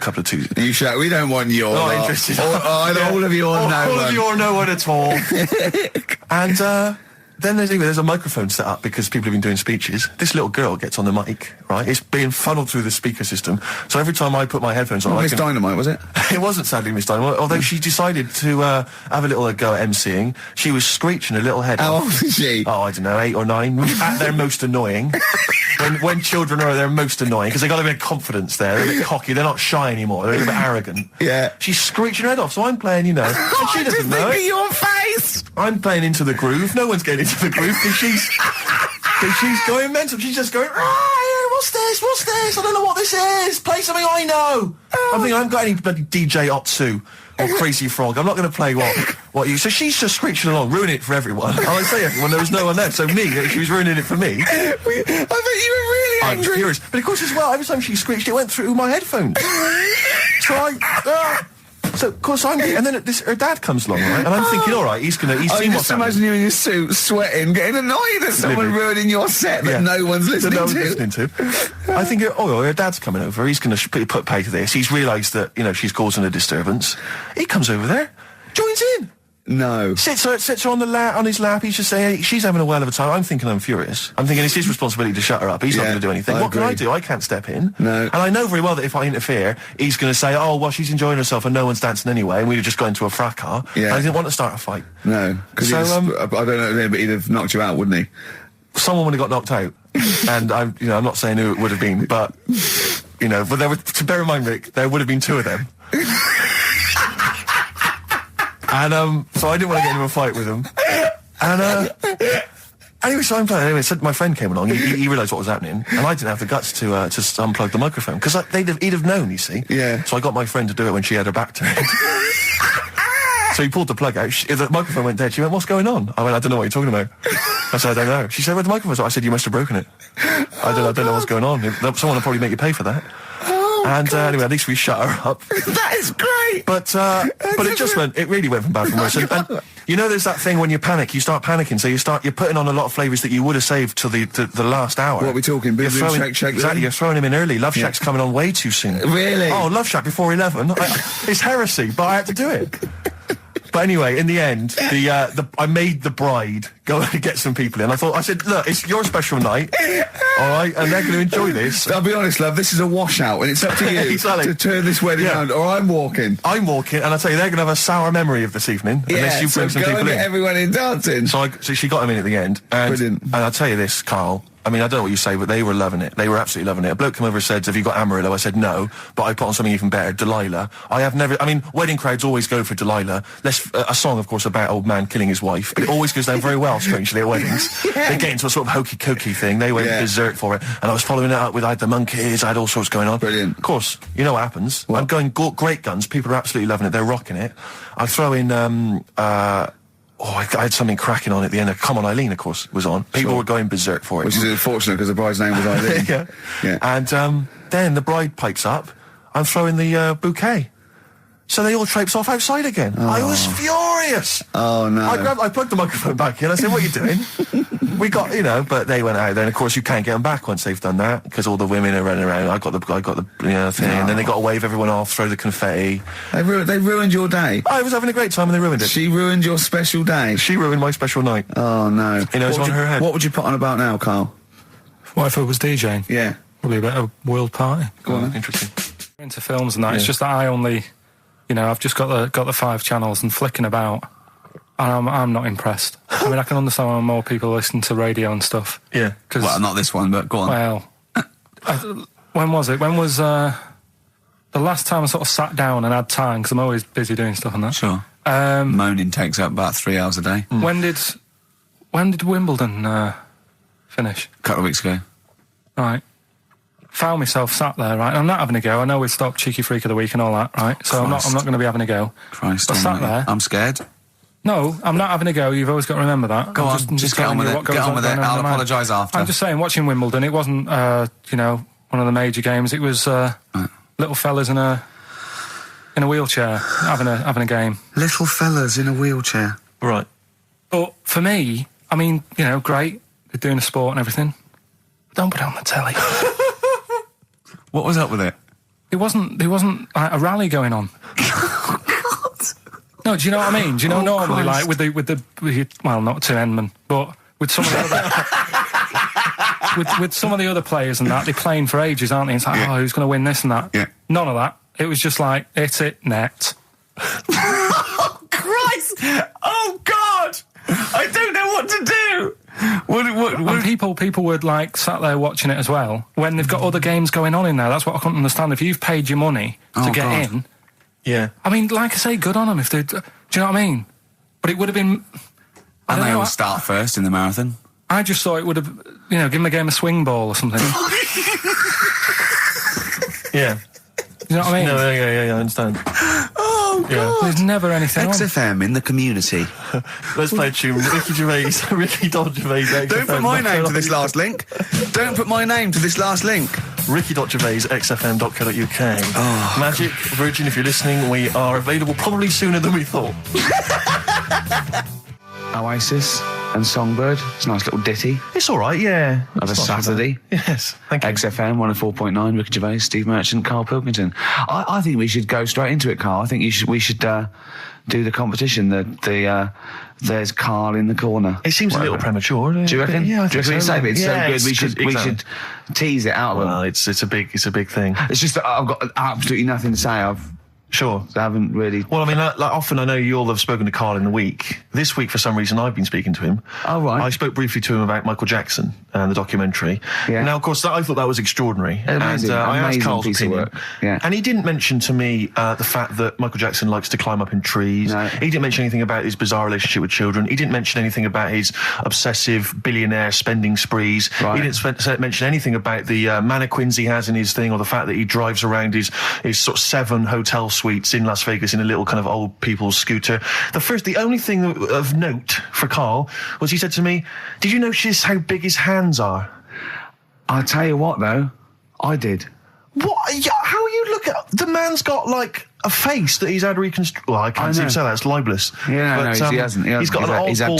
couple of twos. You shout, we don't want your Not interested. All of your no one. All of your no one at all. And then there's a microphone set up because people have been doing speeches. This little girl gets on the mic, right? It's being funneled through the speaker system. So every time I put my headphones on, Miss Dynamite, was it? It wasn't sadly Miss Dynamite, although she decided to have a little go at MCing. She was screeching a little head How off. old is she? Oh, I don't know, 8 or 9. At their most annoying. When children are their most annoying, because they got a bit of confidence there. They're a bit cocky. They're not shy anymore. They're a bit arrogant. Yeah. She's screeching her head off, so I'm playing, and she doesn't know it. Your face! I'm playing into the groove. No one's getting into the groove because she's going mental. She's just going, what's this? What's this? I don't know what this is. Play something I know. I'm thinking I haven't got any bloody DJ Otsu or Crazy Frog. I'm not going to play what you... So she's just screeching along, ruining it for everyone. I say everyone, there was no one there. So me, she was ruining it for me. I bet you were really angry. I'm furious. But of course as well, every time she screeched, it went through my headphones. So, of course, and then her dad comes along, right? And I'm thinking, all right, he's seen what's happening. Just imagine you in your suit, sweating, getting annoyed at someone ruining your set that no one's listening to. I think, her dad's coming over. He's going to put pay to this. He's realised that, she's causing a disturbance. He comes over there, joins in. No. Sits her on his lap. He's just saying, she's having a well of a time. I'm thinking I'm furious. I'm thinking it's his responsibility to shut her up. He's not going to do anything. What can I do? I can't step in. No. And I know very well that if I interfere, he's going to say, oh, well, she's enjoying herself and no one's dancing anyway, and we've just got into a fracas. Yeah. And I didn't want to start a fight. No. Because I don't know, but he'd have knocked you out, wouldn't he? Someone would have got knocked out. And I'm not saying who it would have been, but, but to bear in mind, Rick, there would have been 2 of them. And so I didn't want to get into a fight with him. And anyway, so I'm playing. Anyway, so my friend came along. He realised what was happening, and I didn't have the guts to unplug the microphone because he'd have known. You see. Yeah. So I got my friend to do it when she had her back turned. So he pulled the plug out. The microphone went dead. She went, "What's going on?" I went, "I don't know what you're talking about." I said, "I don't know." She said, "Where's the microphone?" I said, "You must have broken it." I don't know what's going on. Someone will probably make you pay for that. Anyway, at least we shut her up. That is great. But it really went from bad from worse. And there's that thing when you panic, you start panicking. So you're putting on a lot of flavours that you would have saved till the last hour. What are we talking? Boom, boom, shake, shake. Exactly. You're throwing him in early. Love Shack's coming on way too soon. Really? Oh, Love Shack before 11. It's heresy, but I had to do it. But anyway, in the end, I made the bride go and get some people in. I said, look, it's your special night, all right, and they're going to enjoy this. I'll be honest, love, this is a washout, and it's up to you to turn this wedding around, or I'm walking. I'm walking, and I tell you, they're going to have a sour memory of this evening unless you bring some people in. Everyone in dancing. So she got him in at the end, and I'll tell you this, Carl. I mean, I don't know what you say, but they were loving it. They were absolutely loving it. A bloke came over and said, "Have you got Amarillo?" I said, "No," but I put on something even better, Delilah. Wedding crowds always go for Delilah. A song, of course, about old man killing his wife. But it always goes down very well, strangely, at weddings. They get into a sort of hokey-cokey thing. They went berserk for it. And I was following it up with, I had the monkeys, I had all sorts going on. Brilliant. Of course, you know what happens. What? I'm going great guns. People are absolutely loving it. They're rocking it. I throw in, I had something cracking on at the end. Come On Eileen, of course, was on. People were going berserk for it. Which is unfortunate because the bride's name was Eileen. Yeah. And then the bride pipes up. I'm throwing the bouquet. So they all traipse off outside again. Oh. I was furious. Oh, no. I plugged the microphone back in. I said, "What are you doing?" We got, but they went out there. And, of course, you can't get them back once they've done that because all the women are running around. I got the thing. And then they got to wave everyone off, throw the confetti. They ruined your day. I was having a great time and they ruined it. She ruined your special day. She ruined my special night. Oh, no. It's on her head. What would you put on about now, Carl? What if I was DJing? Yeah. Probably a bit of world party. Go on. Interesting. Into films and that. It's just that I only... I've just got the 5 channels and flicking about, and I'm not impressed. I mean, I can understand why more people listen to radio and stuff. Yeah. Well, not this one, but go on. Well, when was it? When was the last time I sort of sat down and had time? Because I'm always busy doing stuff and that. Sure. Moaning takes up about 3 hours a day. When did Wimbledon finish? A couple of weeks ago. Right. Found myself sat there, right? I'm not having a go. I know we stopped Cheeky Freak of the Week and all that, right? So I'm not going to be having a go. Christ, I sat there. I'm scared. No, I'm not having a go. You've always got to remember that. Go on, just get on with it. Get on with it. I'll apologise after. I'm just saying, watching Wimbledon, it wasn't, one of the major games. It was little fellas in a wheelchair having a game. Little fellas in a wheelchair. Right. But for me, I mean, great. They're doing a sport and everything. Don't put it on the telly. What was up with it? There wasn't like a rally going on. No, do you know what I mean? Do you know normally, Christ. like with the well, not to Enman, but with some of the other with some of the other players and that, they're playing for ages, aren't they? It's like, who's going to win this and that? Yeah. None of that. It was just like, hit it, net. Oh, Christ! Oh, God! I don't know what to do! And people were like sat there watching it as well when they've got other games going on in there. That's what I couldn't understand. If you've paid your money to get in, yeah. I mean, like I say, good on them if they. Do you know what I mean? But it would have been. And they all start first in the marathon. I just thought it would have, give them a game of swing ball or something. Yeah. You know what I mean? No, yeah, I understand. Oh, God. Yeah. There's never anything on. XFM in the community. Let's play a tune. Ricky Gervais, Ricky Gervais. Don't put my name to this last link. Don't put my name to this last link. Ricky.Gervais, xfm.co.uk. Oh. Magic, Virgin, if you're listening, we are available probably sooner than we thought. Oasis and Songbird. It's a nice little ditty It's all right, yeah. of a It's not so Saturday. bad. Yes, thank you. XFM 104.9, Ricky Gervais, Steve Merchant, Carl Pilkington. I think we should go straight into it, Carl. I think we should do the competition. There's Carl in the corner. It seems a little premature. Do you reckon? Yeah, I Do you think reckon so. it's so good? Yeah, We should tease it out of Well, them. it's a big thing. It's just that I've got absolutely nothing to say. Sure. I haven't really. Well, I mean, like often I know you all have spoken to Carl in the week. This week, for some reason, I've been speaking to him. Oh, right. I spoke briefly to him about Michael Jackson and the documentary. Yeah. Now, of course, I thought that was extraordinary. Amazing, and I asked amazing Carl's piece of opinion. work. Yeah. And he didn't mention to me the fact that Michael Jackson likes to climb up in trees. No. He didn't mention anything about his bizarre relationship with children. He didn't mention anything about his obsessive billionaire spending sprees. Right. He didn't mention anything about the mannequins he has in his thing, or the fact that he drives around his sort of 7 hotel suites in Las Vegas in a little kind of old people's scooter. The only thing of note for Carl was he said to me, "Did you notice how big his hands are?" I'll tell you what, though, I did. What? Yeah, how you look at the man's got like a face that he's had reconstructed. Well, I can't even say that; it's libelous. Yeah, But, he hasn't. He's got an he's had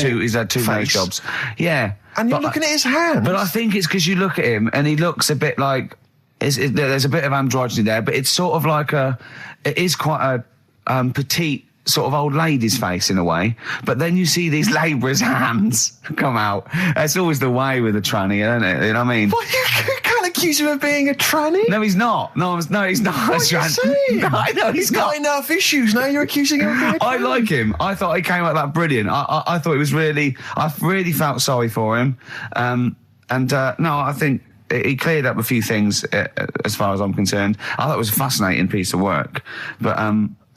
two face. nose jobs. Yeah, And you're looking at his hands. But I think it's because you look at him and he looks a bit like there's a bit of androgyny there, but it's sort of like it is quite a petite sort of old lady's face in a way. But then you see these labourers' hands come out. That's always the way with a tranny, isn't it? You know what I mean? What, you can't accuse him of being a tranny? No, he's not. No, he's not. What are you saying? No, I know he's got not. enough issues. Now you're accusing him of being a tranny. I like him. I thought he came out that brilliant. I thought it was really. I really felt sorry for him. No, I think he cleared up a few things as far as I'm concerned. I thought it was a fascinating piece of work, but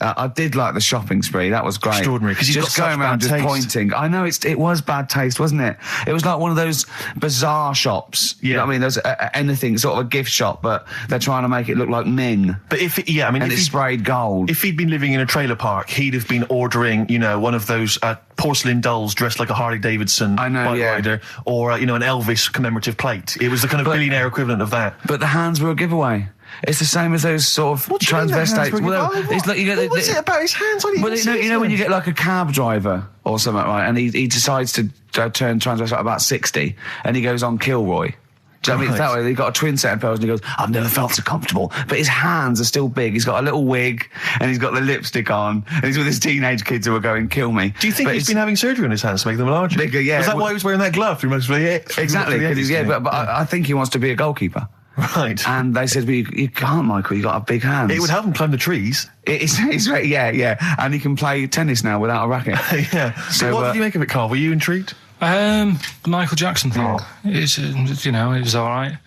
I did like the shopping spree. That was great. Extraordinary, because he's just got going such around bad just taste. pointing. I know it was bad taste, wasn't it? It was like one of those bizarre shops. You know what I mean? There's anything, sort of a gift shop, but they're trying to make it look like Ming. But and it's sprayed gold. If he'd been living in a trailer park, he'd have been ordering, one of those porcelain dolls dressed like a Harley Davidson bike rider, or an Elvis commemorative plate. It was the kind of billionaire equivalent of that. But the hands were a giveaway. It's the same as those sort of transvestites. What was it about his hands? I didn't even see when you his get like a cab driver or something, right? And he decides to turn transvestite about 60, and he goes on Kilroy. Do you know what I mean? That way, he got a twin set of pearls, and he goes, "I've never felt so comfortable." But his hands are still big. He's got a little wig, and he's got the lipstick on, and he's with his teenage kids who are going, "Kill me." Do you think he's been having surgery on his hands to make them larger? Bigger, yeah. Was that why he was wearing that glove through most of the Exactly. But I think he wants to be a goalkeeper. Right. And they said, well, you can't, Michael, you've got big hands. It would help him climb the trees. Yeah. And he can play tennis now without a racket. Yeah. So what did you make of it, Carl? Were you intrigued? Michael Jackson thing. It was all right.